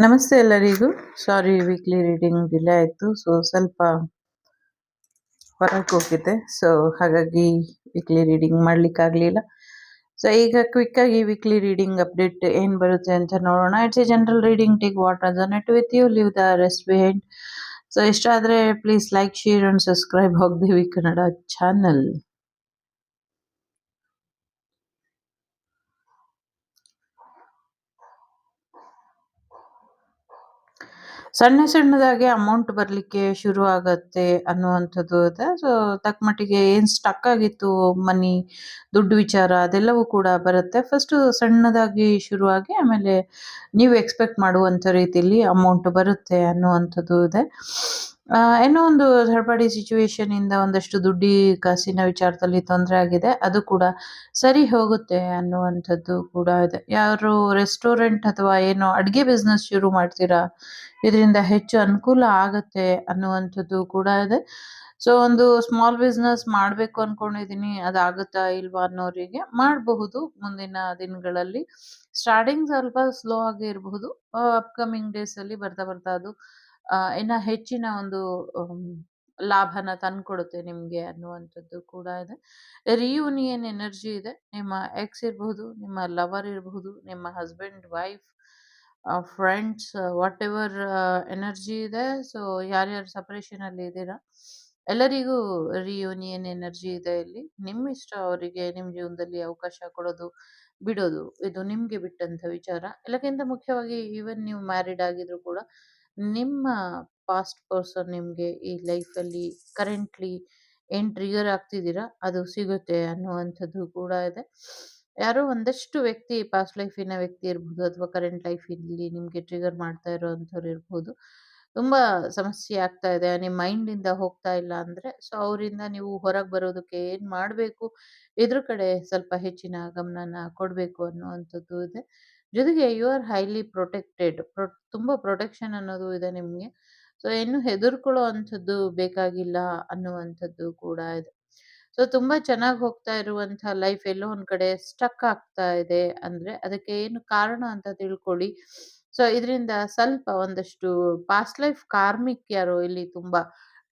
ನಮಸ್ತೆ ಎಲ್ಲರಿಗೂ. ಸಾರಿ weekly reading delay ಆಯಿತು. ಸ್ವಲ್ಪ ಹೊರಗೆ ಹೋಗಿದ್ದೆ. ಹಾಗಾಗಿ ವೀಕ್ಲಿ ರೀಡಿಂಗ್ ಮಾಡಲಿಕ್ಕಾಗಲಿಲ್ಲ. ಈಗ ಕ್ವಿಕ್ಕಾಗಿ ವೀಕ್ಲಿ ರೀಡಿಂಗ್ ಅಪ್ಡೇಟ್ ಏನು ಬರುತ್ತೆ ಅಂತ ನೋಡೋಣ. It's a general reading. Take what resonate with you, leave the rest behind. ಇಷ್ಟ ಆದರೆ please like, share and subscribe Vagdevi Kannada channel. ಸಣ್ಣ ಸಣ್ಣದಾಗಿ ಅಮೌಂಟ್ ಬರಲಿಕ್ಕೆ ಶುರು ಆಗತ್ತೆ ಅನ್ನುವಂಥದ್ದು ಇದೆ. ತಕ್ಕ ಮಟ್ಟಿಗೆ ಏನು ಸ್ಟಕ್ ಆಗಿತ್ತು ಮನಿ, ದುಡ್ಡು ವಿಚಾರ ಅದೆಲ್ಲವೂ ಕೂಡ ಬರುತ್ತೆ. ಫಸ್ಟು ಸಣ್ಣದಾಗಿ ಶುರುವಾಗಿ ಆಮೇಲೆ ನೀವು ಎಕ್ಸ್ಪೆಕ್ಟ್ ಮಾಡುವಂಥ ರೀತಿಯಲ್ಲಿ ಅಮೌಂಟ್ ಬರುತ್ತೆ ಅನ್ನುವಂಥದ್ದು ಇದೆ. ಏನೋ ಒಂದು ಥರ್ಡ್ ಸಿಚುವೇಶನಿಂದ ಒಂದಷ್ಟು ದುಡ್ಡಿ ಕಾಸಿನ ವಿಚಾರದಲ್ಲಿ ತೊಂದರೆ ಆಗಿದೆ. ಅದು ಕೂಡ ಸರಿ ಹೋಗುತ್ತೆ ಅನ್ನುವಂಥದ್ದು ಕೂಡ ಇದೆ. ಯಾರು ರೆಸ್ಟೋರೆಂಟ್ ಅಥವಾ ಏನೋ ಅಡುಗೆ ಬಿಸ್ನೆಸ್ ಶುರು ಮಾಡ್ತೀರಾ, ಇದರಿಂದ ಹೆಚ್ಚು ಅನುಕೂಲ ಆಗತ್ತೆ ಅನ್ನುವಂಥದ್ದು ಕೂಡ ಇದೆ. ಒಂದು ಸ್ಮಾಲ್ ಬಿಸ್ನೆಸ್ ಮಾಡಬೇಕು ಅನ್ಕೊಂಡಿದ್ದೀನಿ, ಅದಾಗುತ್ತಾ ಇಲ್ವಾ ಅನ್ನೋರಿಗೆ ಮಾಡಬಹುದು ಮುಂದಿನ ದಿನಗಳಲ್ಲಿ. ಸ್ಟಾರ್ಟಿಂಗ್ ಸ್ವಲ್ಪ ಸ್ಲೋ ಆಗಿ ಇರಬಹುದು. ಅಪ್ಕಮಿಂಗ್ ಡೇಸಲ್ಲಿ ಬರ್ತಾ ಬರ್ತಾ ಅದು ಇನ್ನು ಹೆಚ್ಚಿನ ಒಂದು ಲಾಭನ ತಂದುಕೊಡುತ್ತೆ ನಿಮಗೆ ಅನ್ನುವಂಥದ್ದು ಕೂಡ ಇದೆ. ರಿಯೂನಿಯನ್ ಎನರ್ಜಿ ಇದೆ. ನಿಮ್ಮ ಎಕ್ಸ್ ಇರಬಹುದು, ನಿಮ್ಮ ಲವರ್ ಇರಬಹುದು, ನಿಮ್ಮ husband, wife, friends, what ever energy ಇದೆ. ಯಾರ್ಯಾರು ಸಪರೇಷನಲ್ಲಿ ಇದ್ದೀರಾ ಎಲ್ಲರಿಗೂ ರಿಯೂನಿಯನ್ ಎನರ್ಜಿ ಇದೆ ಇಲ್ಲಿ. ನಿಮ್ಮ ಇಷ್ಟ ಅವರಿಗೆ ನಿಮ್ಮ ಜೀವನದಲ್ಲಿ ಅವಕಾಶ ಕೊಡೋದು ಬಿಡೋದು, ಇದು ನಿಮಗೆ ಬಿಟ್ಟಂಥ ವಿಚಾರ. ಎಲ್ಲಕ್ಕಿಂತ ಮುಖ್ಯವಾಗಿ ಈವನ್ ನೀವು ಮ್ಯಾರಿಡ್ ಆಗಿದ್ರು ಕೂಡ ನಿಮ್ಮ ಪಾಸ್ಟ್ ಪರ್ಸನ್ ನಿಮಗೆ ಈ ಲೈಫಲ್ಲಿ ಕರೆಂಟ್ಲಿ ಏನು ಟ್ರಿಗರ್ ಆಗ್ತಿದ್ದೀರಾ ಅದು ಸಿಗುತ್ತೆ ಅನ್ನುವಂಥದ್ದು ಕೂಡ ಇದೆ. ಯಾರೋ ಒಂದಷ್ಟು ವ್ಯಕ್ತಿ ಪಾಸ್ಟ್ ಲೈಫಿನ ವ್ಯಕ್ತಿ ಇರ್ಬೋದು ಅಥವಾ ಕರೆಂಟ್ ಲೈಫಲ್ಲಿ ನಿಮಗೆ ಟ್ರಿಗರ್ ಮಾಡ್ತಾ ಇರೋವಂಥವ್ರು ಇರ್ಬೋದು. ತುಂಬ ಸಮಸ್ಯೆ ಆಗ್ತಾ ಇದೆ, ನಿಮ್ಮ ಮೈಂಡಿಂದ ಹೋಗ್ತಾ ಇಲ್ಲ ಅಂದರೆ ಅವರಿಂದ ನೀವು ಹೊರಗೆ ಬರೋದಕ್ಕೆ ಏನು ಮಾಡಬೇಕು, ಇದ್ರ ಕಡೆ ಸ್ವಲ್ಪ ಹೆಚ್ಚಿನ ಗಮನನ ಕೊಡಬೇಕು ಅನ್ನುವಂಥದ್ದು ಇದೆ. ಜೊತೆಗೆ ಯು ಆರ್ ಹೈಲಿ ಪ್ರೊಟೆಕ್ಟೆಡ್. ತುಂಬ ಪ್ರೊಟೆಕ್ಷನ್ ಅನ್ನೋದು ಇದೆ ನಿಮಗೆ. ಏನು ಹೆದರ್ಕೊಳ್ಳೋ ಅಂಥದ್ದು ಬೇಕಾಗಿಲ್ಲ ಅನ್ನುವಂಥದ್ದು ಕೂಡ ಇದೆ. ತುಂಬ ಚೆನ್ನಾಗಿ ಹೋಗ್ತಾ ಇರುವಂಥ ಲೈಫ್ ಎಲ್ಲೋ ಒಂದು ಕಡೆ ಸ್ಟಕ್ ಆಗ್ತಾ ಇದೆ ಅಂದರೆ ಅದಕ್ಕೆ ಏನು ಕಾರಣ ಅಂತ ತಿಳ್ಕೊಳ್ಳಿ. ಇದರಿಂದ ಸ್ವಲ್ಪ ಒಂದಷ್ಟು ಪಾಸ್ಟ್ ಲೈಫ್ ಕಾರ್ಮಿಕ್ ಯಾರೋ ಇಲ್ಲಿ ತುಂಬ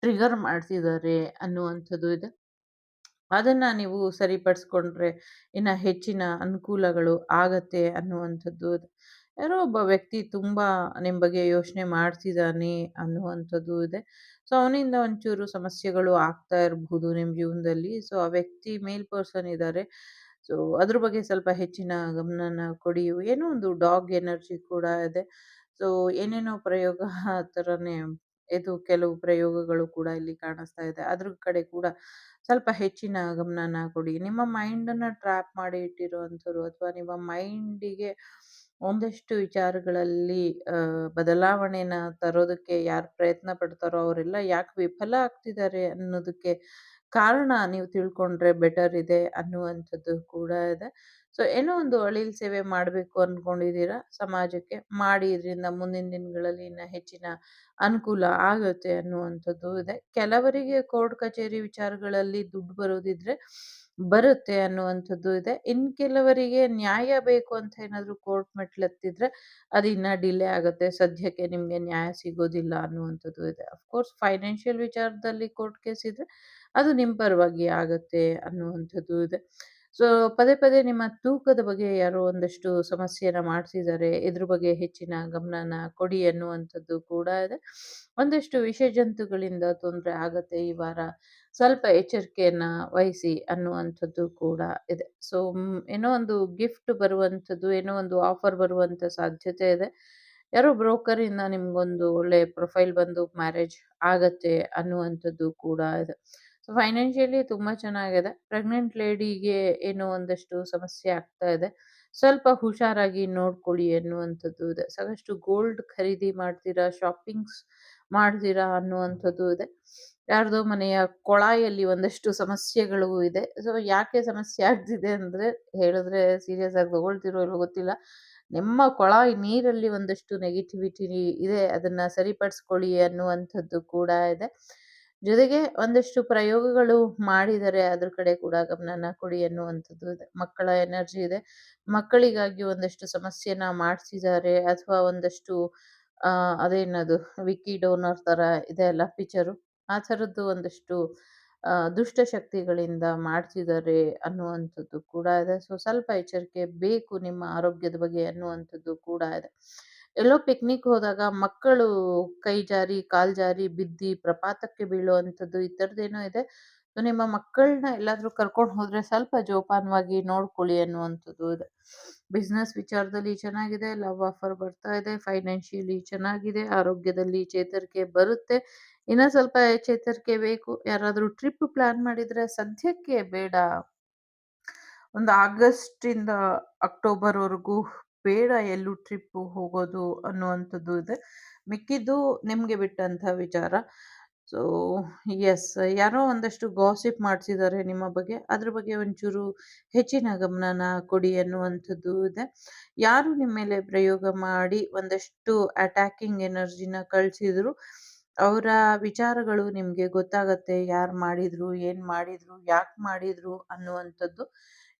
ಟ್ರಿಗರ್ ಮಾಡ್ತಿದ್ದಾರೆ ಅನ್ನುವಂಥದ್ದು ಇದೆ. ಅದನ್ನ ನೀವು ಸರಿಪಡಿಸ್ಕೊಂಡ್ರೆ ಇನ್ನು ಹೆಚ್ಚಿನ ಅನುಕೂಲಗಳು ಆಗತ್ತೆ ಅನ್ನುವಂಥದ್ದು ಇದೆ. ಯಾರೋ ಒಬ್ಬ ವ್ಯಕ್ತಿ ತುಂಬ ನಿಮ್ಮ ಬಗ್ಗೆ ಯೋಚನೆ ಮಾಡ್ತಿದ್ದಾನೆ ಅನ್ನುವಂಥದ್ದು ಇದೆ. ಅವನಿಂದ ಒಂಚೂರು ಸಮಸ್ಯೆಗಳು ಆಗ್ತಾ ಇರಬಹುದು ನಿಮ್ಮ ಜೀವನದಲ್ಲಿ. ಆ ವ್ಯಕ್ತಿ ಮೇಲ್ ಪರ್ಸನ್ ಇದ್ದಾರೆ. ಅದ್ರ ಬಗ್ಗೆ ಸ್ವಲ್ಪ ಹೆಚ್ಚಿನ ಗಮನನ ಕೊಡಿ. ಏನೋ ಒಂದು ಡಾಗ್ ಎನರ್ಜಿ ಕೂಡ ಇದೆ. ಏನೇನೋ ಪ್ರಯೋಗ ಥರನೇ ಇದು ಕೆಲವು ಪ್ರಯೋಗಗಳು ಕೂಡ ಇಲ್ಲಿ ಕಾಣಿಸ್ತಾ ಇದೆ. ಅದ್ರ ಕಡೆ ಕೂಡ ಸ್ವಲ್ಪ ಹೆಚ್ಚಿನ ಗಮನನ ಕೊಡಿ. ನಿಮ್ಮ ಮೈಂಡನ್ನು ಟ್ರ್ಯಾಪ್ ಮಾಡಿ ಇಟ್ಟಿರುವಂಥವ್ರು ಅಥವಾ ನಿಮ್ಮ ಮೈಂಡಿಗೆ ಒಂದಷ್ಟು ವಿಚಾರಗಳಲ್ಲಿ ಬದಲಾವಣೆನ ತರೋದಕ್ಕೆ ಯಾರು ಪ್ರಯತ್ನ ಪಡ್ತಾರೋ ಅವರೆಲ್ಲ ಯಾಕೆ ವಿಫಲ ಆಗ್ತಿದ್ದಾರೆ ಅನ್ನೋದಕ್ಕೆ ಕಾರಣ ನೀವು ತಿಳ್ಕೊಂಡ್ರೆ ಬೆಟರ್ ಇದೆ ಅನ್ನುವಂಥದ್ದು ಕೂಡ ಇದೆ. ಏನೋ ಒಂದು ಅಳಿಲು ಸೇವೆ ಮಾಡಬೇಕು ಅಂದ್ಕೊಂಡಿದ್ದೀರಾ ಸಮಾಜಕ್ಕೆ, ಮಾಡಿ. ಇದರಿಂದ ಮುಂದಿನ ದಿನಗಳಲ್ಲಿ ಇನ್ನು ಹೆಚ್ಚಿನ ಅನುಕೂಲ ಆಗುತ್ತೆ ಅನ್ನುವಂಥದ್ದು ಇದೆ. ಕೆಲವರಿಗೆ ಕೋರ್ಟ್ ಕಚೇರಿ ವಿಚಾರಗಳಲ್ಲಿ ದುಡ್ಡು ಬರೋದಿದ್ರೆ ಬರುತ್ತೆ ಅನ್ನುವಂಥದ್ದು ಇದೆ. ಇನ್ನು ಕೆಲವರಿಗೆ ನ್ಯಾಯ ಬೇಕು ಅಂತ ಏನಾದರೂ ಕೋರ್ಟ್ ಮೆಟ್ಲೆತ್ತಿದ್ರೆ ಅದು ಇನ್ನೂ ಡಿಲೇ ಆಗುತ್ತೆ. ಸದ್ಯಕ್ಕೆ ನಿಮಗೆ ನ್ಯಾಯ ಸಿಗೋದಿಲ್ಲ ಅನ್ನುವಂಥದ್ದು ಇದೆ. ಅಫ್ಕೋರ್ಸ್ ಫೈನಾನ್ಷಿಯಲ್ ವಿಚಾರದಲ್ಲಿ ಕೋರ್ಟ್ ಕೇಸ್ ಇದ್ರೆ ಅದು ನಿಮ್ಮ ಪರವಾಗಿ ಆಗುತ್ತೆ ಅನ್ನುವಂಥದ್ದು ಇದೆ. ಪದೇ ಪದೇ ನಿಮ್ಮ ತೂಕದ ಬಗ್ಗೆ ಯಾರೋ ಒಂದಷ್ಟು ಸಮಸ್ಯೆನ ಮಾಡ್ತಿದ್ದಾರೆ. ಇದ್ರ ಬಗ್ಗೆ ಹೆಚ್ಚಿನ ಗಮನನ ಕೊಡಿ ಅನ್ನುವಂಥದ್ದು ಕೂಡ ಇದೆ. ಒಂದಷ್ಟು ವಿಷ ಜಂತುಗಳಿಂದ ತೊಂದರೆ ಆಗತ್ತೆ ಈ ವಾರ. ಸ್ವಲ್ಪ ಎಚ್ಚರಿಕೆಯನ್ನ ವಹಿಸಿ ಅನ್ನುವಂಥದ್ದು ಕೂಡ ಇದೆ. ಏನೋ ಒಂದು ಗಿಫ್ಟ್ ಬರುವಂಥದ್ದು, ಏನೋ ಒಂದು ಆಫರ್ ಬರುವಂಥ ಸಾಧ್ಯತೆ ಇದೆ. ಯಾರೋ ಬ್ರೋಕರಿಂದ ನಿಮ್ಗೊಂದು ಒಳ್ಳೆ ಪ್ರೊಫೈಲ್ ಬಂದು ಮ್ಯಾರೇಜ್ ಆಗತ್ತೆ ಅನ್ನುವಂಥದ್ದು ಕೂಡ ಇದೆ. ಫೈನಾನ್ಷಿಯಲಿ ತುಂಬ ಚೆನ್ನಾಗಿದೆ. ಪ್ರೆಗ್ನೆಂಟ್ ಲೇಡಿಗೆ ಏನೋ ಒಂದಷ್ಟು ಸಮಸ್ಯೆ ಆಗ್ತಾ ಇದೆ. ಸ್ವಲ್ಪ ಹುಷಾರಾಗಿ ನೋಡ್ಕೊಳ್ಳಿ ಅನ್ನುವಂಥದ್ದು ಇದೆ. ಸಾಕಷ್ಟು ಗೋಲ್ಡ್ ಖರೀದಿ ಮಾಡ್ತೀರಾ, ಶಾಪಿಂಗ್ಸ್ ಮಾಡ್ತೀರಾ ಅನ್ನುವಂಥದ್ದು ಇದೆ. ಯಾರ್ದೋ ಮನೆಯ ಕೊಳಾಯಲ್ಲಿ ಒಂದಷ್ಟು ಸಮಸ್ಯೆಗಳು ಇದೆ. ಯಾಕೆ ಸಮಸ್ಯೆ ಆಗ್ತಿದೆ ಅಂದರೆ ಹೇಳಿದ್ರೆ ಸೀರಿಯಸ್ ಆಗಿ ತಗೊಳ್ತಿರೋ ಇಲ್ವೋ ಗೊತ್ತಿಲ್ಲ. ನಿಮ್ಮ ಕೊಳಾಯಿ ನೀರಲ್ಲಿ ಒಂದಷ್ಟು ನೆಗೆಟಿವಿಟಿ ಇದೆ, ಅದನ್ನು ಸರಿಪಡಿಸ್ಕೊಳ್ಳಿ ಅನ್ನುವಂಥದ್ದು ಕೂಡ ಇದೆ. ಜೊತೆಗೆ ಒಂದಷ್ಟು ಪ್ರಯೋಗಗಳು ಮಾಡಿದರೆ ಅದ್ರ ಕಡೆ ಕೂಡ ಗಮನನ ಕೊಡಿ ಅನ್ನುವಂಥದ್ದು ಇದೆ. ಮಕ್ಕಳ ಎನರ್ಜಿ ಇದೆ. ಮಕ್ಕಳಿಗಾಗಿ ಒಂದಷ್ಟು ಸಮಸ್ಯೆನ ಮಾಡ್ಸಿದ್ದಾರೆ ಅಥವಾ ಒಂದಷ್ಟು ಅದೇನದು ವಿಕ್ಕಿ ಡೋನರ್ ತರ ಇದೆ ಅಲ್ಲ ಪಿಕ್ಚರು. ಆ ಥರದ್ದು ಒಂದಷ್ಟು ದುಷ್ಟಶಕ್ತಿಗಳಿಂದ ಮಾಡ್ತಿದ್ದಾರೆ ಅನ್ನುವಂಥದ್ದು ಕೂಡ ಇದೆ. ಸೊ ಸ್ವಲ್ಪ ಎಚ್ಚರಿಕೆ ಬೇಕು ನಿಮ್ಮ ಆರೋಗ್ಯದ ಬಗ್ಗೆ ಅನ್ನುವಂಥದ್ದು ಕೂಡ ಇದೆ. ಎಲ್ಲೋ ಪಿಕ್ನಿಕ್ ಹೋದಾಗ ಮಕ್ಕಳು ಕೈ ಜಾರಿ, ಕಾಲ್ ಜಾರಿ ಬಿದ್ದಿ ಪ್ರಪಾತಕ್ಕೆ ಬೀಳುವಂಥದ್ದು ಈ ಥರದ್ದೇನೋ ಇದೆ. ಸೊ ನಿಮ್ಮ ಮಕ್ಕಳನ್ನ ಎಲ್ಲಾದ್ರೂ ಕರ್ಕೊಂಡು ಹೋದ್ರೆ ಸ್ವಲ್ಪ ಜೋಪಾನವಾಗಿ ನೋಡ್ಕೊಳ್ಳಿ ಅನ್ನುವಂಥದ್ದು ಇದೆ. ಬಿಸ್ನೆಸ್ ವಿಚಾರದಲ್ಲಿ ಚೆನ್ನಾಗಿದೆ, ಲವ್ ಆಫರ್ ಬರ್ತಾ ಇದೆ, ಫೈನಾನ್ಷಿಯಲಿ ಚೆನ್ನಾಗಿದೆ, ಆರೋಗ್ಯದಲ್ಲಿ ಚೇತರಿಕೆ ಬರುತ್ತೆ. ಇನ್ನ ಸ್ವಲ್ಪ ಚೇತರಿಕೆ ಬೇಕು. ಯಾರಾದ್ರೂ ಟ್ರಿಪ್ ಪ್ಲಾನ್ ಮಾಡಿದ್ರೆ ಸದ್ಯಕ್ಕೆ ಬೇಡ. ಒಂದು ಆಗಸ್ಟ್ ಇಂದ ಅಕ್ಟೋಬರ್ ವರೆಗೂ ಬೇಡ ಎಲ್ಲೂ ಟ್ರಿಪ್ ಹೋಗೋದು ಅನ್ನುವಂಥದ್ದು ಇದೆ. ಮಿಕ್ಕಿದ್ದು ನಿಮ್ಗೆ ಬಿಟ್ಟಂತ ವಿಚಾರ. ಸೊ ಎಸ್, ಯಾರೋ ಒಂದಷ್ಟು ಗಾಸಿಪ್ ಮಾಡ್ಸಿದ್ದಾರೆ ನಿಮ್ಮ ಬಗ್ಗೆ. ಅದ್ರ ಬಗ್ಗೆ ಒಂಚೂರು ಹೆಚ್ಚಿನ ಗಮನನ ಕೊಡಿ ಅನ್ನುವಂಥದ್ದು ಇದೆ. ಯಾರು ನಿಮ್ಮ ಮೇಲೆ ಪ್ರಯೋಗ ಮಾಡಿ ಒಂದಷ್ಟು ಅಟ್ಯಾಕಿಂಗ್ ಎನರ್ಜಿನ ಕಳ್ಸಿದ್ರು ಅವರ ವಿಚಾರಗಳು ನಿಮ್ಗೆ ಗೊತ್ತಾಗತ್ತೆ. ಯಾರು ಮಾಡಿದ್ರು, ಏನ್ ಮಾಡಿದ್ರು, ಯಾಕೆ ಮಾಡಿದ್ರು ಅನ್ನುವಂಥದ್ದು.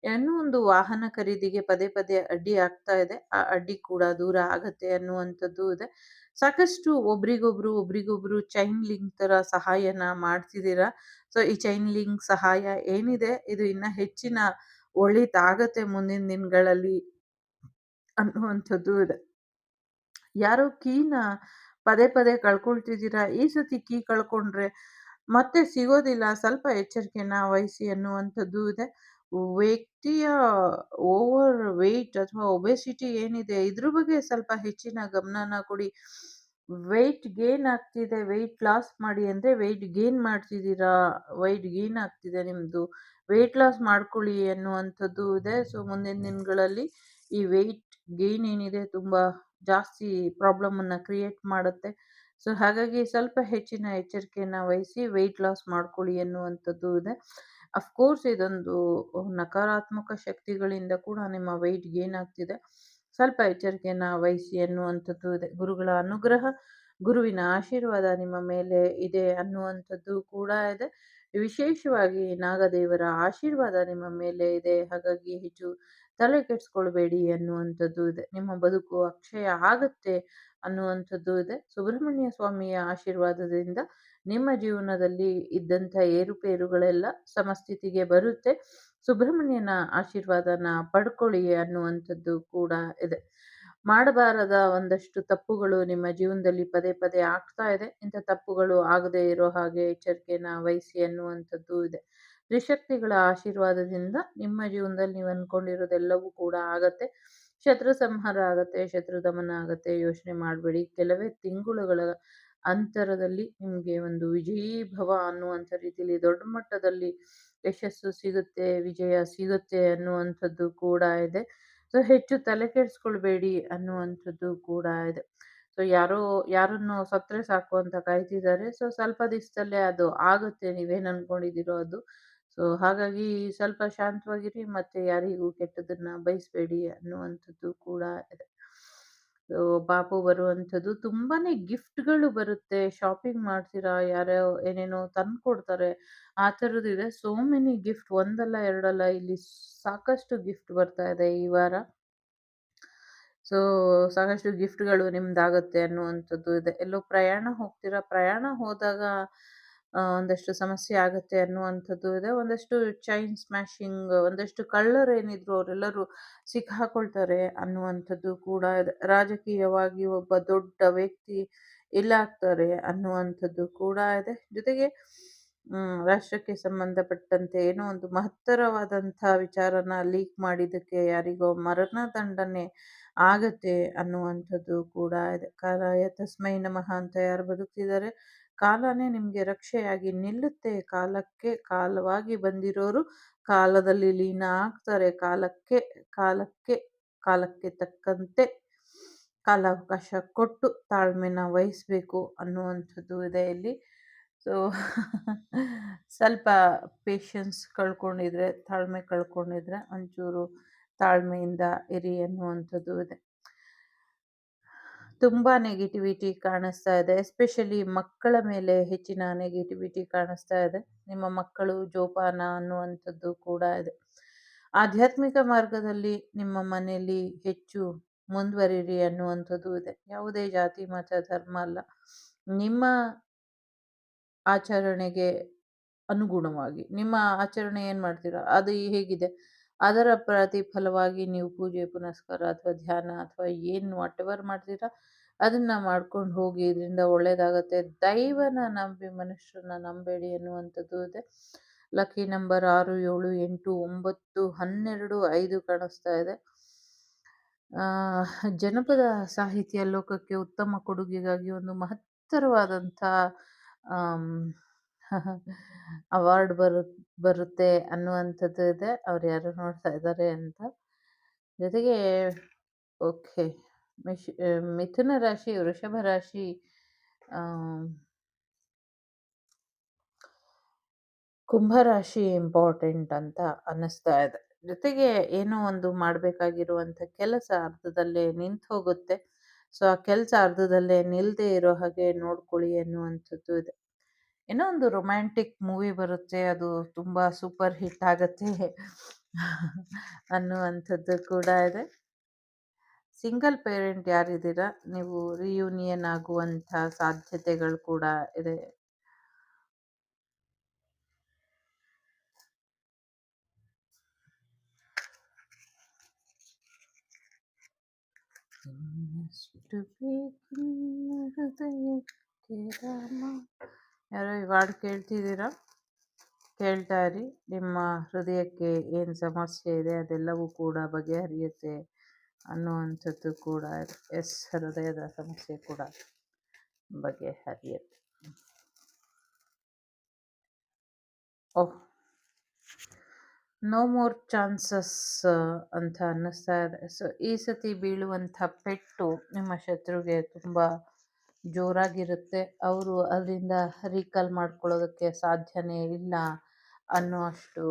ಏನೋ ಒಂದು ವಾಹನ ಖರೀದಿಗೆ ಪದೇ ಪದೇ ಅಡ್ಡಿ ಆಗ್ತಾ ಇದೆ. ಆ ಅಡ್ಡಿ ಕೂಡ ದೂರ ಆಗತ್ತೆ ಅನ್ನುವಂಥದ್ದು ಇದೆ. ಸಾಕಷ್ಟು ಒಬ್ರಿಗೊಬ್ರು ಚೈನ್ ಲಿಂಕ್ ತರ ಸಹಾಯನ ಮಾಡ್ತಿದ್ದೀರಾ. ಸೊ ಈ ಚೈನ್ ಲಿಂಕ್ ಸಹಾಯ ಏನಿದೆ ಇದು ಇನ್ನ ಹೆಚ್ಚಿನ ಒಳಿತಾಗತ್ತೆ ಮುಂದಿನ ದಿನಗಳಲ್ಲಿ ಅನ್ನುವಂಥದ್ದು ಇದೆ. ಯಾರೋ ಕೀನ ಪದೇ ಪದೇ ಕಳ್ಕೊಳ್ತಿದ್ದೀರಾ. ಈ ಸತಿ ಕೀ ಕಳ್ಕೊಂಡ್ರೆ ಮತ್ತೆ ಸಿಗೋದಿಲ್ಲ. ಸ್ವಲ್ಪ ಎಚ್ಚರಿಕೆನ ವಹಿಸಿ ಅನ್ನುವಂಥದ್ದು ಇದೆ. ವ್ಯಕ್ತಿಯ ಓವರ್ ವೆಯ್ಟ್ ಅಥವಾ ಒಬೆಸಿಟಿ ಏನಿದೆ ಇದ್ರ ಬಗ್ಗೆ ಸ್ವಲ್ಪ ಹೆಚ್ಚಿನ ಗಮನನ ಕೊಡಿ. ವೆಯ್ಟ್ ಗೇನ್ ಆಗ್ತಿದೆ, ವೆಯ್ಟ್ ಲಾಸ್ ಮಾಡಿ ಅಂದ್ರೆ ವೆಯ್ಟ್ ಗೇನ್ ಮಾಡ್ತಿದ್ದೀರಾ, ವೆಯ್ಟ್ ಗೇನ್ ಆಗ್ತಿದೆ ನಿಮ್ದು, ವೆಯ್ಟ್ ಲಾಸ್ ಮಾಡ್ಕೊಳ್ಳಿ ಅನ್ನುವಂಥದ್ದು ಇದೆ. ಸೊ ಮುಂದಿನ ದಿನಗಳಲ್ಲಿ ಈ ವೆಯ್ಟ್ ಗೇನ್ ಏನಿದೆ ತುಂಬಾ ಜಾಸ್ತಿ ಪ್ರಾಬ್ಲಮ್ ಅನ್ನ ಕ್ರಿಯೇಟ್ ಮಾಡುತ್ತೆ. ಸೊ ಹಾಗಾಗಿ ಸ್ವಲ್ಪ ಹೆಚ್ಚಿನ ಎಚ್ಚರಿಕೆಯನ್ನ ವಹಿಸಿ ವೆಯ್ಟ್ ಲಾಸ್ ಮಾಡ್ಕೊಳ್ಳಿ ಅನ್ನುವಂಥದ್ದು ಇದೆ. ಅಫ್ಕೋರ್ಸ್ ಇದೊಂದು ನಕಾರಾತ್ಮಕ ಶಕ್ತಿಗಳಿಂದ ಕೂಡ ನಿಮ್ಮ ವೆಯ್ಟ್ ಗೇನ್ ಆಗ್ತಿದೆ. ಸ್ವಲ್ಪ ಎಚ್ಚರಿಕೆಯನ್ನ ವಹಿಸಿ ಅನ್ನುವಂಥದ್ದು ಇದೆ. ಗುರುಗಳ ಅನುಗ್ರಹ, ಗುರುವಿನ ಆಶೀರ್ವಾದ ನಿಮ್ಮ ಮೇಲೆ ಇದೆ ಅನ್ನುವಂಥದ್ದು ಕೂಡ ಇದೆ. ವಿಶೇಷವಾಗಿ ನಾಗದೇವರ ಆಶೀರ್ವಾದ ನಿಮ್ಮ ಮೇಲೆ ಇದೆ. ಹಾಗಾಗಿ ಹೆಚ್ಚು ತಲೆ ಕೆಡಿಸ್ಕೊಳ್ಬೇಡಿ ಅನ್ನುವಂಥದ್ದು ಇದೆ. ನಿಮ್ಮ ಬದುಕು ಅಕ್ಷಯ ಆಗತ್ತೆ ಅನ್ನುವಂಥದ್ದು ಇದೆ. ಸುಬ್ರಹ್ಮಣ್ಯ ಸ್ವಾಮಿಯ ಆಶೀರ್ವಾದದಿಂದ ನಿಮ್ಮ ಜೀವನದಲ್ಲಿ ಇದ್ದಂಥ ಏರುಪೇರುಗಳೆಲ್ಲ ಸಮಸ್ಥಿತಿಗೆ ಬರುತ್ತೆ. ಸುಬ್ರಹ್ಮಣ್ಯನ ಆಶೀರ್ವಾದನ ಪಡ್ಕೊಳ್ಳಿ ಅನ್ನುವಂಥದ್ದು ಕೂಡ ಇದೆ. ಮಾಡಬಾರದ ಒಂದಷ್ಟು ತಪ್ಪುಗಳು ನಿಮ್ಮ ಜೀವನದಲ್ಲಿ ಪದೇ ಪದೇ ಆಗ್ತಾ ಇದೆ. ಇಂಥ ತಪ್ಪುಗಳು ಆಗದೇ ಇರೋ ಹಾಗೆ ಎಚ್ಚರಿಕೆನ ವಹಿಸಿ ಅನ್ನುವಂಥದ್ದು ಇದೆ. ತ್ರಿಶಕ್ತಿಗಳ ಆಶೀರ್ವಾದದಿಂದ ನಿಮ್ಮ ಜೀವನದಲ್ಲಿ ನೀವು ಅನ್ಕೊಂಡಿರೋದೆಲ್ಲವೂ ಕೂಡ ಆಗತ್ತೆ. ಶತ್ರು ಸಂಹಾರ ಆಗತ್ತೆ, ಶತ್ರು ದಮನ ಆಗತ್ತೆ. ಯೋಚನೆ ಮಾಡಬೇಡಿ. ಕೆಲವೇ ತಿಂಗಳುಗಳ ಅಂತರದಲ್ಲಿ ನಿಮಗೆ ಒಂದು ವಿಜಯೀ ಭವ ಅನ್ನುವಂಥ ರೀತಿಯಲ್ಲಿ ದೊಡ್ಡ ಮಟ್ಟದಲ್ಲಿ ಯಶಸ್ಸು ಸಿಗುತ್ತೆ, ವಿಜಯ ಸಿಗುತ್ತೆ ಅನ್ನುವಂಥದ್ದು ಕೂಡ ಇದೆ. ಸೊ ಹೆಚ್ಚು ತಲೆ ಕೆಡಿಸ್ಕೊಳ್ಬೇಡಿ ಅನ್ನುವಂಥದ್ದು ಕೂಡ ಇದೆ. ಸೊ ಯಾರನ್ನು ಸತ್ರೆ ಸಾಕು ಅಂತ ಕಾಯ್ತಿದ್ದಾರೆ. ಸೊ ಸ್ವಲ್ಪ ದಿವಸದಲ್ಲೇ ಅದು ಆಗುತ್ತೆ, ನೀವೇನ್ ಅನ್ಕೊಂಡಿದ್ದೀರೋ ಅದು. ಸೊ ಹಾಗಾಗಿ ಸ್ವಲ್ಪ ಶಾಂತವಾಗಿರಿ ಮತ್ತೆ ಯಾರಿಗೂ ಕೆಟ್ಟದನ್ನ ಬಯಸ್ಬೇಡಿ ಅನ್ನುವಂಥದ್ದು ಕೂಡ ಇದೆ. ಸೊ ಪಾಪು ಬರುವಂಥದ್ದು ತುಂಬಾನೇ ಗಿಫ್ಟ್‌ಗಳು ಬರುತ್ತೆ. ಶಾಪಿಂಗ್ ಮಾಡ್ತೀರಾ, ಯಾರೋ ಏನೇನೋ ತಂದ್ಕೊಡ್ತಾರೆ. ಆ ಥರದ್ದಿದೆ. ಸೋ ಮೆನಿ ಗಿಫ್ಟ್ ಒಂದಲ್ಲ ಎರಡಲ್ಲ ಇಲ್ಲಿ ಸಾಕಷ್ಟು ಗಿಫ್ಟ್ ಬರ್ತಾ ಇದೆ ಈ ವಾರ. ಸೊ ಸಾಕಷ್ಟು ಗಿಫ್ಟ್‌ಗಳು ನಿಮ್ದಾಗತ್ತೆ ಅನ್ನುವಂಥದ್ದು ಇದೆ. ಎಲ್ಲೋ ಪ್ರಯಾಣ ಹೋಗ್ತೀರಾ, ಪ್ರಯಾಣ ಹೋದಾಗ ಒಂದಷ್ಟು ಸಮಸ್ಯೆ ಆಗತ್ತೆ ಅನ್ನುವಂಥದ್ದು ಇದೆ. ಒಂದಷ್ಟು ಚೈನ್ ಸ್ಮ್ಯಾಶಿಂಗ್, ಒಂದಷ್ಟು ಕಳ್ಳರೇನಿದ್ರು ಅವರೆಲ್ಲರೂ ಸಿಕ್ಕಾಕೊಳ್ತಾರೆ ಅನ್ನುವಂಥದ್ದು ಕೂಡ ಇದೆ. ರಾಜಕೀಯವಾಗಿ ಒಬ್ಬ ದೊಡ್ಡ ವ್ಯಕ್ತಿ ಇಲ್ಲಾಗ್ತಾರೆ ಅನ್ನುವಂಥದ್ದು ಕೂಡ ಇದೆ. ಜೊತೆಗೆ ರಾಷ್ಟ್ರಕ್ಕೆ ಸಂಬಂಧಪಟ್ಟಂತೆ ಏನೋ ಒಂದು ಮಹತ್ತರವಾದಂಥ ವಿಚಾರನ ಲೀಕ್ ಮಾಡಿದ್ದಕ್ಕೆ ಯಾರಿಗೋ ಮರಣದಂಡನೆ ಆಗತ್ತೆ ಅನ್ನುವಂಥದ್ದು ಕೂಡ ಇದೆ. ಕಾಲಾಯ ತಸ್ಮೈ ನಮಃ ಅಂತ ಯಾರು ಬದುಕ್ತಿದ್ದಾರೆ, ಕಾಲನೇ ನಿಮ್ಗೆ ರಕ್ಷೆಯಾಗಿ ನಿಲ್ಲುತ್ತೆ. ಕಾಲಕ್ಕೆ ಕಾಲವಾಗಿ ಬಂದಿರೋರು ಕಾಲದಲ್ಲಿ ಲೀನ ಆಗ್ತಾರೆ. ಕಾಲಕ್ಕೆ ಕಾಲಕ್ಕೆ ಕಾಲಕ್ಕೆ ತಕ್ಕಂತೆ ಕಾಲಾವಕಾಶ ಕೊಟ್ಟು ತಾಳ್ಮೆನ ವಹಿಸ್ಬೇಕು ಅನ್ನುವಂಥದ್ದು ಇದೆ ಇಲ್ಲಿ. ಸೊ ಸ್ವಲ್ಪ ಪೇಷನ್ಸ್ ಕಳ್ಕೊಂಡಿದ್ರೆ, ತಾಳ್ಮೆ ಕಳ್ಕೊಂಡಿದ್ರೆ ಒಂಚೂರು ತಾಳ್ಮೆಯಿಂದ ಇರಿ ಅನ್ನುವಂಥದ್ದು ಇದೆ. ತುಂಬಾ ನೆಗೆಟಿವಿಟಿ ಕಾಣಿಸ್ತಾ ಇದೆ. ಎಸ್ಪೆಷಲಿ ಮಕ್ಕಳ ಮೇಲೆ ಹೆಚ್ಚಿನ ನೆಗೆಟಿವಿಟಿ ಕಾಣಿಸ್ತಾ ಇದೆ. ನಿಮ್ಮ ಮಕ್ಕಳು ಜೋಪಾನ ಅನ್ನುವಂಥದ್ದು ಕೂಡ ಇದೆ. ಆಧ್ಯಾತ್ಮಿಕ ಮಾರ್ಗದಲ್ಲಿ ನಿಮ್ಮ ಮನೆಯಲ್ಲಿ ಹೆಚ್ಚು ಮುಂದುವರಿರಿ ಅನ್ನುವಂಥದ್ದು ಇದೆ. ಯಾವುದೇ ಜಾತಿ, ಮತ, ಧರ್ಮ ಅಲ್ಲ. ನಿಮ್ಮ ಆಚರಣೆಗೆ ಅನುಗುಣವಾಗಿ ನಿಮ್ಮ ಆಚರಣೆ ಏನು ಮಾಡ್ತೀರಾ ಅದು ಹೇಗಿದೆ ಅದರ ಪ್ರತಿಫಲವಾಗಿ ನೀವು ಪೂಜೆ ಪುನಸ್ಕಾರ ಅಥವಾ ಧ್ಯಾನ ಅಥವಾ ಏನು ವಾಟೆವರ್ ಮಾಡ್ತೀರಾ ಅದನ್ನ ಮಾಡ್ಕೊಂಡು ಹೋಗಿ. ಇದರಿಂದ ಒಳ್ಳೇದಾಗತ್ತೆ. ದೈವನ ನಂಬಿ ಮನುಷ್ಯರನ್ನ ನಂಬೇಡಿ ಅನ್ನುವಂಥದ್ದು ಇದೆ. ಲಕ್ಕಿ ನಂಬರ್ 6, 7, 8, 9, 12, 5 ಕಾಣಿಸ್ತಾ ಇದೆ. ಜನಪದ ಸಾಹಿತ್ಯ ಲೋಕಕ್ಕೆ ಉತ್ತಮ ಕೊಡುಗೆಗಾಗಿ ಒಂದು ಮಹತ್ತರವಾದಂಥ ಅವಾರ್ಡ್ ಬರುತ್ತೆ ಅನ್ನುವಂಥದ್ದು ಇದೆ. ಅವ್ರು ಯಾರು ನೋಡ್ತಾ ಇದ್ದಾರೆ ಅಂತ. ಜೊತೆಗೆ ಓಕೆ, ಮಿಥುನ ರಾಶಿ, ವೃಷಭ ರಾಶಿ, ಕುಂಭರಾಶಿ ಇಂಪಾರ್ಟೆಂಟ್ ಅಂತ ಅನ್ನಿಸ್ತಾ ಇದೆ. ಜೊತೆಗೆ ಏನೋ ಒಂದು ಮಾಡಬೇಕಾಗಿರುವಂಥ ಕೆಲಸ ಅರ್ಧದಲ್ಲೇ ನಿಂತು ಹೋಗುತ್ತೆ. ಸೊ ಆ ಕೆಲಸ ಅರ್ಧದಲ್ಲೇ ನಿಲ್ಲದೆ ಇರೋ ಹಾಗೆ ನೋಡ್ಕೊಳ್ಳಿ ಅನ್ನುವಂಥದ್ದು ಇದೆ. ಏನೋ ಒಂದು ರೊಮ್ಯಾಂಟಿಕ್ ಮೂವಿ ಬರುತ್ತೆ, ಅದು ತುಂಬ ಸೂಪರ್ ಹಿಟ್ ಆಗುತ್ತೆ ಅನ್ನುವಂಥದ್ದು ಕೂಡ ಇದೆ. ಸಿಂಗಲ್ ಪೇರೆಂಟ್ ಯಾರಿದ್ದೀರಾ ನೀವು ರಿಯೂನಿಯನ್ ಆಗುವಂಥ ಸಾಧ್ಯತೆಗಳು ಕೂಡ ಇದೆ. ಯಾರೋ ಈ ಹಾಡು ಕೇಳ್ತಿದ್ದೀರಾ? ಕೇಳ್ತಾ ಇರಿ. ನಿಮ್ಮ ಹೃದಯಕ್ಕೆ ಏನು ಸಮಸ್ಯೆ ಇದೆ ಅದೆಲ್ಲವೂ ಕೂಡ ಬಗೆಹರಿಯುತ್ತೆ ಅನ್ನುವಂಥದ್ದು ಕೂಡ ಇದೆ. ಎಸ್, ಹೃದಯದ ಸಮಸ್ಯೆ ಕೂಡ ಬಗೆಹರಿಯುತ್ತೆ. ಓಹ್, ನೋ ಮೋರ್ ಚಾನ್ಸಸ್ ಅಂತ ಅನ್ನಿಸ್ತಾ ಇದೆ. ಸೊ ಈ ಸತಿ ಬೀಳುವಂಥ ಪೆಟ್ಟು ನಿಮ್ಮ ಶತ್ರುಗೆ ತುಂಬ ಜೋರಾಗಿರುತ್ತೆ. ಅವರು ಅದರಿಂದ ರೀಕಾಲ್ ಮಾಡ್ಕೊಳ್ಳೋದಕ್ಕೆ ಸಾಧ್ಯನೇ ಇಲ್ಲ ಅನ್ನೋ ಅಷ್ಟು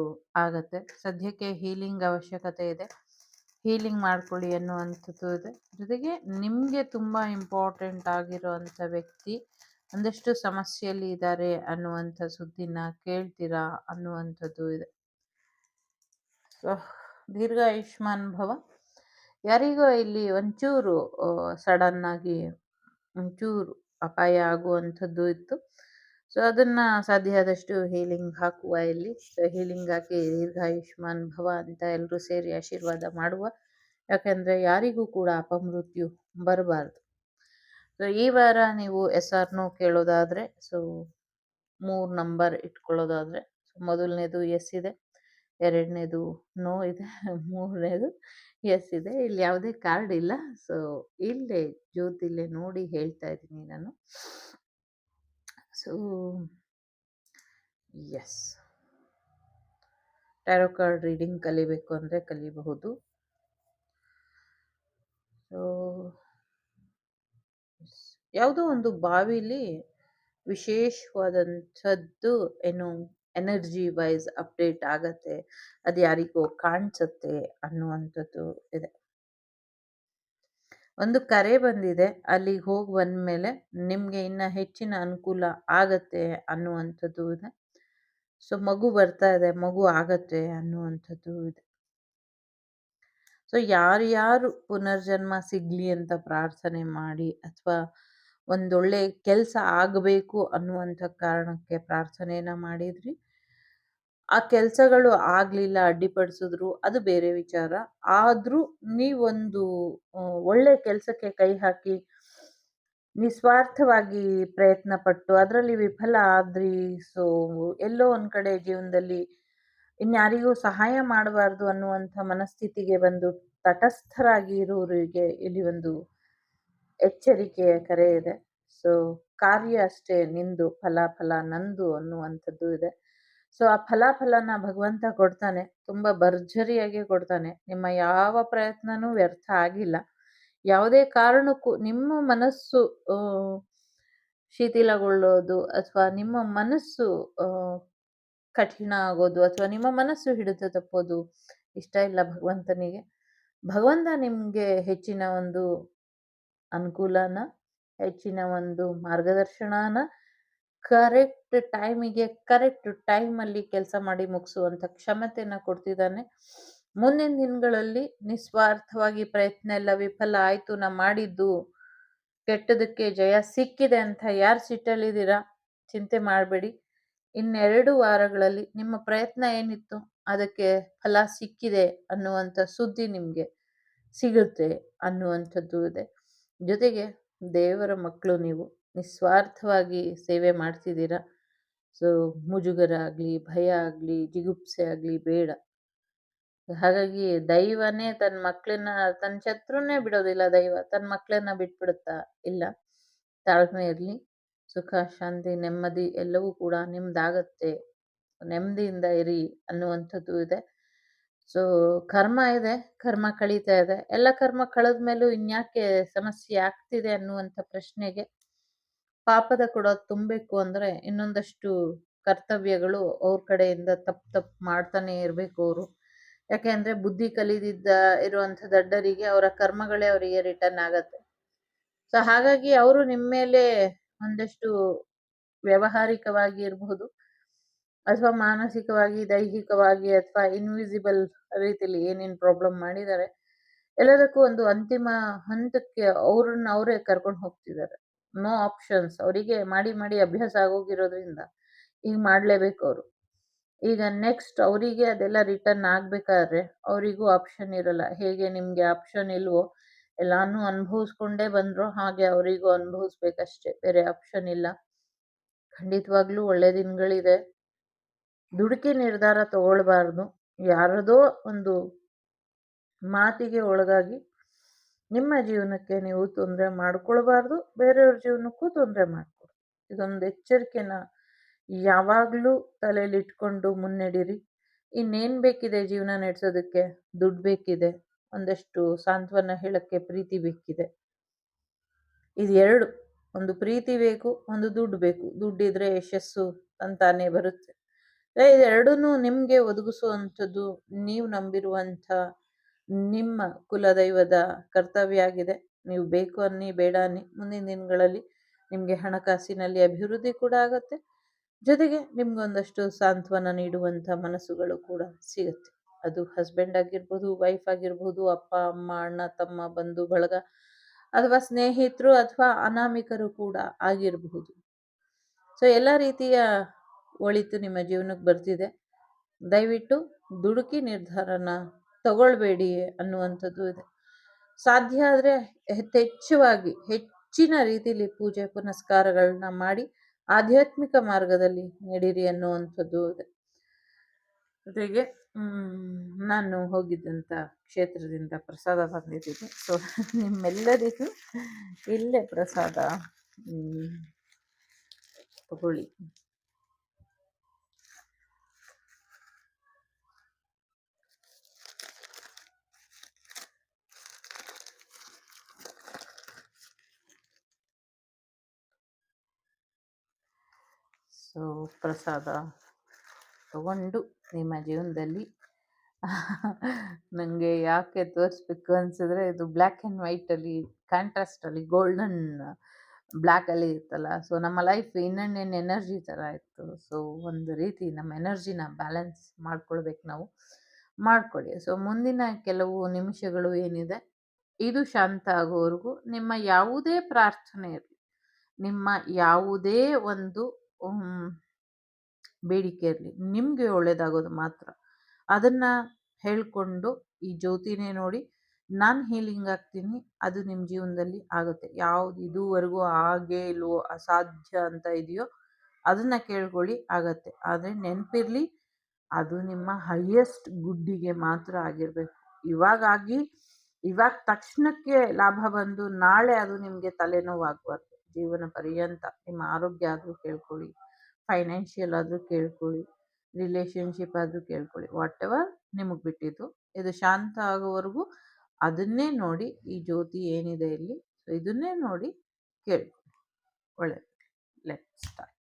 ಆಗತ್ತೆ. ಸದ್ಯಕ್ಕೆ ಹೀಲಿಂಗ್ ಅವಶ್ಯಕತೆ ಇದೆ. ಹೀಲಿಂಗ್ ಮಾಡ್ಕೊಳ್ಳಿ ಅನ್ನುವಂಥದ್ದು ಇದೆ. ಜೊತೆಗೆ ನಿಮಗೆ ತುಂಬ ಇಂಪಾರ್ಟೆಂಟ್ ಆಗಿರೋವಂಥ ವ್ಯಕ್ತಿ ಒಂದಷ್ಟು ಸಮಸ್ಯೆಯಲ್ಲಿ ಇದ್ದಾರೆ ಅನ್ನುವಂಥ ಸುದ್ದಿನ ಕೇಳ್ತೀರಾ ಅನ್ನುವಂಥದ್ದು ಇದೆ. ದೀರ್ಘಾಯುಷ್ಮಾನ್ ಭವ. ಯಾರಿಗೋ ಇಲ್ಲಿ ಒಂಚೂರು ಸಡನ್ ಆಗಿ ಒಂಚೂರು ಅಪಾಯ ಆಗುವಂಥದ್ದು ಇತ್ತು. ಸೊ ಅದನ್ನು ಸಾಧ್ಯ ಆದಷ್ಟು ಹೀಲಿಂಗ್ ಹಾಕುವ ಇಲ್ಲಿ. ಸೊ ಹೀಲಿಂಗ್ ಹಾಕಿ ದೀರ್ಘಾಯುಷ್ಮಾನ್ ಭವ ಅಂತ ಎಲ್ಲರೂ ಸೇರಿ ಆಶೀರ್ವಾದ ಮಾಡುವ. ಯಾಕೆಂದರೆ ಯಾರಿಗೂ ಕೂಡ ಅಪಮೃತ್ಯು ಬರಬಾರ್ದು. ಸೊ ಈ ವಾರ ನೀವು SR ಕೇಳೋದಾದರೆ, ಸೊ 3 ನಂಬರ್ ಇಟ್ಕೊಳ್ಳೋದಾದರೆ, ಸೊ ಮೊದಲನೇದು ಎಸ್ ಇದೆ, ಎರಡನೇದು ನೋ ಇದೆ, ಮೂರನೇದು ಎಸ್ ಇದೆ. ಇಲ್ಲಿ ಯಾವುದೇ ಕಾರ್ಡ್ ಇಲ್ಲ. ಸೊ ಇಲ್ಲೇ ಜ್ಯೋತಿಲ್ಲೇ ನೋಡಿ ಹೇಳ್ತಾ ಇದ್ದೀನಿ ನಾನು. So yes, tarot card reading ಕಲಿಬೇಕು ಅಂದರೆ ಕಲಿಬಹುದು. ಸೊ ಯಾವುದೋ ಒಂದು ಬಾವಿಲಿ ವಿಶೇಷವಾದಂಥದ್ದು ಏನು ಎನರ್ಜಿ ವೈಸ್ ಅಪ್ಡೇಟ್ ಆಗತ್ತೆ, ಅದು ಯಾರಿಗೋ ಕಾಣಿಸುತ್ತೆ ಅನ್ನುವಂಥದ್ದು ಇದೆ. ಒಂದು ಕರೆ ಬಂದಿದೆ, ಅಲ್ಲಿಗೆ ಹೋಗಿ ಬಂದಮೇಲೆ ನಿಮಗೆ ಇನ್ನು ಹೆಚ್ಚಿನ ಅನುಕೂಲ ಆಗತ್ತೆ ಅನ್ನುವಂಥದ್ದು ಇದೆ. ಸೊ ಮಗು ಬರ್ತಾ ಇದೆ, ಮಗು ಆಗತ್ತೆ ಅನ್ನುವಂಥದ್ದು ಇದೆ. ಸೊ ಯಾರ್ಯಾರು ಪುನರ್ಜನ್ಮ ಸಿಗಲಿ ಅಂತ ಪ್ರಾರ್ಥನೆ ಮಾಡಿ ಅಥವಾ ಒಂದೊಳ್ಳೆ ಕೆಲಸ ಆಗಬೇಕು ಅನ್ನುವಂಥ ಕಾರಣಕ್ಕೆ ಪ್ರಾರ್ಥನೆಯನ್ನು ಮಾಡಿದ್ರಿ, ಆ ಕೆಲಸಗಳು ಆಗಲಿಲ್ಲ, ಅಡ್ಡಿಪಡಿಸಿದ್ರು, ಅದು ಬೇರೆ ವಿಚಾರ. ಆದರೂ ನೀವೊಂದು ಒಳ್ಳೆ ಕೆಲಸಕ್ಕೆ ಕೈ ಹಾಕಿ ನಿಸ್ವಾರ್ಥವಾಗಿ ಪ್ರಯತ್ನ ಪಟ್ಟು ಅದರಲ್ಲಿ ವಿಫಲ ಆದ್ರಿ. ಸೊ ಎಲ್ಲೋ ಒಂದು ಕಡೆ ಜೀವನದಲ್ಲಿ ಇನ್ಯಾರಿಗೂ ಸಹಾಯ ಮಾಡಬಾರ್ದು ಅನ್ನುವಂಥ ಮನಸ್ಥಿತಿಗೆ ಬಂದು ತಟಸ್ಥರಾಗಿ ಇರೋರಿಗೆ ಇಲ್ಲಿ ಒಂದು ಎಚ್ಚರಿಕೆಯ ಕರೆ ಇದೆ. ಸೊ ಕಾರ್ಯ ಅಷ್ಟೇ ನಿಂದು, ಫಲ ನಂದು ಅನ್ನುವಂಥದ್ದು ಇದೆ. ಸೊ ಆ ಫಲನ ಭಗವಂತ ಕೊಡ್ತಾನೆ, ತುಂಬ ಭರ್ಜರಿಯಾಗಿ ಕೊಡ್ತಾನೆ. ನಿಮ್ಮ ಯಾವ ಪ್ರಯತ್ನನೂ ವ್ಯರ್ಥ ಆಗಿಲ್ಲ. ಯಾವುದೇ ಕಾರಣಕ್ಕೂ ನಿಮ್ಮ ಮನಸ್ಸು ಶಿಥಿಲಗೊಳ್ಳೋದು ಅಥವಾ ನಿಮ್ಮ ಮನಸ್ಸು ಕಠಿಣ ಆಗೋದು ಅಥವಾ ನಿಮ್ಮ ಮನಸ್ಸು ಹಿಡಿತ ತಪ್ಪೋದು ಇಷ್ಟ ಇಲ್ಲ ಭಗವಂತನಿಗೆ. ಭಗವಂತ ನಿಮಗೆ ಹೆಚ್ಚಿನ ಒಂದು ಅನುಕೂಲನ, ಹೆಚ್ಚಿನ ಒಂದು ಮಾರ್ಗದರ್ಶನನ, ಕರೆಕ್ಟ್ ಟೈಮಿಗೆ ಕರೆಕ್ಟ್ ಟೈಮಲ್ಲಿ ಕೆಲಸ ಮಾಡಿ ಮುಗಿಸುವಂಥ ಕ್ಷಮತೆನ ಕೊಡ್ತಿದ್ದಾನೆ. ಮುಂದಿನ ದಿನಗಳಲ್ಲಿ ನಿಸ್ವಾರ್ಥವಾಗಿ ಪ್ರಯತ್ನ ಎಲ್ಲ ವಿಫಲ ಆಯ್ತು, ನಾ ಮಾಡಿದ್ದು ಕೆಟ್ಟದಕ್ಕೆ ಜಯ ಸಿಕ್ಕಿದೆ ಅಂತ ಯಾರು ಸಿಟ್ಟಲ್ಲಿದ್ದೀರಾ ಚಿಂತೆ ಮಾಡಬೇಡಿ. ಇನ್ನೆರಡು ವಾರಗಳಲ್ಲಿ ನಿಮ್ಮ ಪ್ರಯತ್ನ ಏನಿತ್ತು ಅದಕ್ಕೆ ಫಲ ಸಿಕ್ಕಿದೆ ಅನ್ನುವಂಥ ಸುದ್ದಿ ನಿಮಗೆ ಸಿಗುತ್ತೆ ಅನ್ನುವಂಥದ್ದು ಇದೆ. ಜೊತೆಗೆ ದೇವರ ಮಕ್ಕಳು ನೀವು ನಿಸ್ವಾರ್ಥವಾಗಿ ಸೇವೆ ಮಾಡ್ತಿದ್ದೀರಾ. ಸೊ ಮುಜುಗರ ಆಗಲಿ, ಭಯ ಆಗಲಿ, ಜಿಗುಪ್ಸೆ ಆಗಲಿ ಬೇಡ. ಹಾಗಾಗಿ ದೈವನೇ ತನ್ನ ಮಕ್ಕಳನ್ನ, ತನ್ನ ಶತ್ರುನೇ ಬಿಡೋದಿಲ್ಲ. ದೈವ ತನ್ನ ಮಕ್ಕಳನ್ನ ಬಿಟ್ಬಿಡುತ್ತಾ ಇಲ್ಲ. ತಾಳ್ಮೆ ಇರಲಿ, ಸುಖ ಶಾಂತಿ ನೆಮ್ಮದಿ ಎಲ್ಲವೂ ಕೂಡ ನಿಮ್ದಾಗತ್ತೆ, ನೆಮ್ಮದಿಯಿಂದ ಇರಿ ಅನ್ನುವಂಥದ್ದು ಇದೆ. ಸೊ ಕರ್ಮ ಇದೆ, ಕರ್ಮ ಕಳೀತಾ ಇದೆ. ಎಲ್ಲ ಕರ್ಮ ಕಳೆದ ಮೇಲೂ ಇನ್ಯಾಕೆ ಸಮಸ್ಯೆ ಆಗ್ತಿದೆ ಅನ್ನುವಂಥ ಪ್ರಶ್ನೆಗೆ ಪಾಪದ ಕೊಡ ತುಂಬಬೇಕು ಅಂದ್ರೆ ಇನ್ನೊಂದಷ್ಟು ಕರ್ತವ್ಯಗಳು ಅವ್ರ ಕಡೆಯಿಂದ ತಪ್ಪು ಮಾಡ್ತಾನೆ ಇರಬೇಕು ಅವರು. ಯಾಕೆಂದ್ರೆ ಬುದ್ಧಿ ಕಲಿದಿದ್ದ ಇರುವಂಥ ದಡ್ಡರಿಗೆ ಅವರ ಕರ್ಮಗಳೇ ಅವರಿಗೆ ರಿಟರ್ನ್ ಆಗತ್ತೆ. ಸೊ ಹಾಗಾಗಿ ಅವರು ನಿಮ್ಮ ಮೇಲೆ ಒಂದಷ್ಟು ವ್ಯಾವಹಾರಿಕವಾಗಿ ಇರಬಹುದು, ಅಥವಾ ಮಾನಸಿಕವಾಗಿ, ದೈಹಿಕವಾಗಿ, ಅಥವಾ ಇನ್ವಿಸಿಬಲ್ ರೀತಿಯಲ್ಲಿ ಏನೇನು ಪ್ರಾಬ್ಲಮ್ ಮಾಡಿದ್ದಾರೆ ಎಲ್ಲದಕ್ಕೂ ಒಂದು ಅಂತಿಮ ಹಂತಕ್ಕೆ ಅವ್ರನ್ನ ಅವರೇ ಕರ್ಕೊಂಡು ಹೋಗ್ತಿದ್ದಾರೆ. ನೋ ಆಪ್ಷನ್ಸ್, ಅವರಿಗೆ ಮಾಡಿ ಮಾಡಿ ಅಭ್ಯಾಸ ಆಗೋಗಿರೋದ್ರಿಂದ ಈಗ ಮಾಡಲೇಬೇಕು ಅವರು. ಈಗ ನೆಕ್ಸ್ಟ್ ಅವರಿಗೆ ಅದೆಲ್ಲ ರಿಟರ್ನ್ ಆಗ್ಬೇಕಾದ್ರೆ ಅವರಿಗೂ ಆಪ್ಷನ್ ಇರಲ್ಲ. ಹೇಗೆ ನಿಮ್ಗೆ ಆಪ್ಷನ್ ಇಲ್ವೋ, ಎಲ್ಲಾನು ಅನುಭವಿಸ್ಕೊಂಡೇ ಬಂದ್ರು ಹಾಗೆ ಅವರಿಗೂ ಅನುಭವಿಸ್ಬೇಕಷ್ಟೇ, ಬೇರೆ ಆಪ್ಷನ್ ಇಲ್ಲ. ಖಂಡಿತವಾಗ್ಲೂ ಒಳ್ಳೆ ದಿನಗಳಿದೆ. ದುಡುಕಿ ನಿರ್ಧಾರ ತಗೊಳ್ಬಾರ್ದು. ಯಾರದೋ ಒಂದು ಮಾತಿಗೆ ಒಳಗಾಗಿ ನಿಮ್ಮ ಜೀವನಕ್ಕೆ ನೀವು ತೊಂದರೆ ಮಾಡ್ಕೊಳ್ಬಾರ್ದು, ಬೇರೆಯವ್ರ ಜೀವನಕ್ಕೂ ತೊಂದರೆ ಮಾಡ್ಕೊಡ್ದು. ಇದೊಂದು ಎಚ್ಚರಿಕೆನ ಯಾವಾಗಲೂ ತಲೆಯಲ್ಲಿ ಇಟ್ಕೊಂಡು ಮುನ್ನಡೀರಿ. ಇನ್ನೇನು ಬೇಕಿದೆ ಜೀವನ ನಡೆಸೋದಕ್ಕೆ? ದುಡ್ಡು ಬೇಕಿದೆ, ಒಂದಷ್ಟು ಸಾಂತ್ವನ ಹೇಳಕ್ಕೆ ಪ್ರೀತಿ ಬೇಕಿದೆ. ಇದು ಎರಡು, ಒಂದು ಪ್ರೀತಿ ಬೇಕು, ಒಂದು ದುಡ್ಡು ಬೇಕು. ದುಡ್ಡಿದ್ರೆ ಯಶಸ್ಸು ಅಂತಾನೆ ಬರುತ್ತೆ. ಇದೆರಡೂ ನಿಮಗೆ ಒದಗಿಸುವಂಥದ್ದು ನೀವು ನಂಬಿರುವಂಥ ನಿಮ್ಮ ಕುಲದೈವದ ಕರ್ತವ್ಯ ಆಗಿದೆ. ನೀವು ಬೇಕು ಅನ್ನಿ ಬೇಡ ಅನ್ನಿ ಮುಂದಿನ ದಿನಗಳಲ್ಲಿ ನಿಮಗೆ ಹಣಕಾಸಿನಲ್ಲಿ ಅಭಿವೃದ್ಧಿ ಕೂಡ ಆಗುತ್ತೆ. ಜೊತೆಗೆ ನಿಮ್ಗೊಂದಷ್ಟು ಸಾಂತ್ವನ ನೀಡುವಂಥ ಮನಸ್ಸುಗಳು ಕೂಡ ಸಿಗುತ್ತೆ. ಅದು ಹಸ್ಬೆಂಡ್ ಆಗಿರ್ಬೋದು, ವೈಫ್ ಆಗಿರ್ಬೋದು, ಅಪ್ಪ ಅಮ್ಮ, ಅಣ್ಣ ತಮ್ಮ, ಬಂಧು ಬಳಗ, ಅಥವಾ ಸ್ನೇಹಿತರು, ಅಥವಾ ಅನಾಮಿಕರು ಕೂಡ ಆಗಿರಬಹುದು. ಸೊ ಎಲ್ಲ ರೀತಿಯ ಒಳಿತು ನಿಮ್ಮ ಜೀವನಕ್ಕೆ ಬರ್ತಿದೆ. ದಯವಿಟ್ಟು ದುಡುಕಿ ನಿರ್ಧಾರನ ತಗೊಳ್ಬೇಡಿ ಅನ್ನುವಂಥದ್ದು ಇದೆ. ಸಾಧ್ಯ ಆದರೆ ಹೆಚ್ಚಿನ ರೀತಿಯಲ್ಲಿ ಪೂಜೆ ಪುನಸ್ಕಾರಗಳನ್ನ ಮಾಡಿ ಆಧ್ಯಾತ್ಮಿಕ ಮಾರ್ಗದಲ್ಲಿ ನಡೀರಿ ಅನ್ನುವಂಥದ್ದು ಇದೆ. ಜೊತೆಗೆ ನಾನು ಹೋಗಿದ್ದಂಥ ಕ್ಷೇತ್ರದಿಂದ ಪ್ರಸಾದ ತಂದಿದ್ದೀನಿ. ಸೊ ನಿಮ್ಮೆಲ್ಲರಿಗೂ ಇಲ್ಲೇ ಪ್ರಸಾದ ತಗೊಳ್ಳಿ. ಸೊ ಪ್ರಸಾದ ತಗೊಂಡು ನಿಮ್ಮ ಜೀವನದಲ್ಲಿ ನನಗೆ ಯಾಕೆ ತೋರಿಸ್ಬೇಕು ಅನಿಸಿದ್ರೆ, ಇದು ಬ್ಲ್ಯಾಕ್ ಆ್ಯಂಡ್ ವೈಟಲ್ಲಿ ಕಾಂಟ್ರಾಸ್ಟಲ್ಲಿ ಗೋಲ್ಡನ್ ಬ್ಲ್ಯಾಕಲ್ಲಿ ಇತ್ತಲ್ಲ. ಸೊ ನಮ್ಮ ಲೈಫ್ ಇನ್ನೊಂದೇನು ಎನರ್ಜಿ ಥರ ಇತ್ತು. ಸೊ ಒಂದು ರೀತಿ ನಮ್ಮ ಎನರ್ಜಿನ ಬ್ಯಾಲೆನ್ಸ್ ಮಾಡ್ಕೊಳ್ಬೇಕು ನಾವು, ಮಾಡ್ಕೊಳ್ಳಿ. ಸೊ ಮುಂದಿನ ಕೆಲವು ನಿಮಿಷಗಳು ಏನಿದೆ ಇದು ಶಾಂತ ಆಗೋವರೆಗೂ ನಿಮ್ಮ ಯಾವುದೇ ಪ್ರಾರ್ಥನೆ ಇರಲಿ, ನಿಮ್ಮ ಯಾವುದೇ ಒಂದು ಬೇಡಿಕೆ ಇರಲಿ, ನಿಮಗೆ ಒಳ್ಳೆಯದಾಗೋದು ಮಾತ್ರ ಅದನ್ನು ಹೇಳ್ಕೊಂಡು ಈ ಜ್ಯೋತಿನೇ ನೋಡಿ ನಾನು ಹೀಲಿಂಗ್ ಆಗ್ತೀನಿ, ಅದು ನಿಮ್ಮ ಜೀವನದಲ್ಲಿ ಆಗುತ್ತೆ. ಯಾವುದು ಇದುವರೆಗೂ ಆಗೇ ಇಲ್ವೋ, ಅಸಾಧ್ಯ ಅಂತ ಇದೆಯೋ ಅದನ್ನು ಕೇಳ್ಕೊಳ್ಳಿ, ಆಗತ್ತೆ. ಆದರೆ ನೆನಪಿರಲಿ, ಅದು ನಿಮ್ಮ ಹೈಯೆಸ್ಟ್ ಗುಡ್ಡಿಗೆ ಮಾತ್ರ ಆಗಿರಬೇಕು. ಇವಾಗ ತಕ್ಷಣಕ್ಕೆ ಲಾಭ ಬಂದು ನಾಳೆ ಅದು ನಿಮಗೆ ತಲೆನೋವಾಗಬಾರ್ದು. ಜೀವನ ಪರ್ಯಂತ ನಿಮ್ಮ ಆರೋಗ್ಯ ಆದರೂ ಕೇಳ್ಕೊಳ್ಳಿ, ಫೈನಾನ್ಷಿಯಲ್ ಆದರೂ ಕೇಳ್ಕೊಳ್ಳಿ, ರಿಲೇಷನ್ಶಿಪ್ ಆದರೂ ಕೇಳ್ಕೊಳ್ಳಿ, ವಾಟ್ ಎವರ್ ನಿಮಗೆ ಬಿಟ್ಟಿದ್ದು. ಇದು ಶಾಂತ ಆಗೋವರೆಗೂ ಅದನ್ನೇ ನೋಡಿ, ಈ ಜ್ಯೋತಿ ಏನಿದೆ ಇಲ್ಲಿ, ಸೊ ಇದನ್ನೇ ನೋಡಿ ಕೇಳ್ಕೊಳ್ಳಿ. ಒಳ್ಳೆಯದು. Let's start.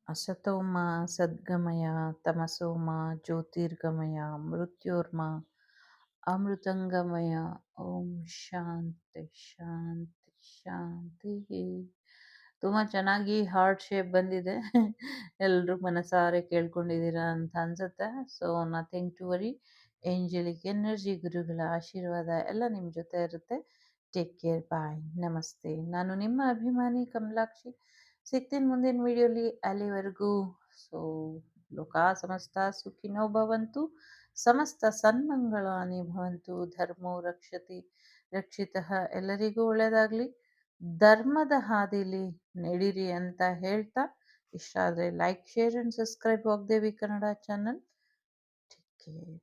असतोಮ ಸದ್ಗಮಯ ತಮಸೋಮ ಜ್ಯೋತಿರ್ಗಮಯ ಮೃತ್ಯೋರ್ಮ ಅಮೃತಂಗಮಯ. ಓಂ ಶಾಂತಿ ಶಾಂತಿ ಶಾಂತಿ. ತುಂಬ ಚೆನ್ನಾಗಿ ಹಾರ್ಟ್ ಶೇಪ್ ಬಂದಿದೆ. ಎಲ್ಲರೂ ಮನಸಾರೆ ಕೇಳ್ಕೊಂಡಿದ್ದೀರಾ ಅಂತ ಅನ್ಸುತ್ತೆ. So nothing to worry. Angelic energy ಗುರುಗಳ ಆಶೀರ್ವಾದ ಎಲ್ಲ ನಿಮ್ಮ ಜೊತೆ ಇರುತ್ತೆ. Take care. ಬಾಯ್. ನಮಸ್ತೆ. ನಾನು ನಿಮ್ಮ ಅಭಿಮಾನಿ ಕಮಲಾಕ್ಷಿ. ಸಿಗ್ತೀನಿ ಮುಂದಿನ ವಿಡಿಯೋಲಿ. ಅಲ್ಲಿವರೆಗೂ ಸೊ ಲೋಕಾ ಸಮಸ್ತ ಸುಖಿನೋ ಭವಂತು, ಸಮಸ್ತ ಸನ್ಮಂಗಳಾನಿ ಭವಂತು, ಧರ್ಮೋ ರಕ್ಷತಿ ರಕ್ಷಿತಃ. ಎಲ್ಲರಿಗೂ ಒಳ್ಳೆಯದಾಗಲಿ. ಧರ್ಮದ ಹಾದಿಲಿ ನಡೀರಿ ಅಂತ ಹೇಳ್ತಾ, ಇಷ್ಟ ಆದರೆ like, share and subscribe Vagdevi Kannada channel. Take care.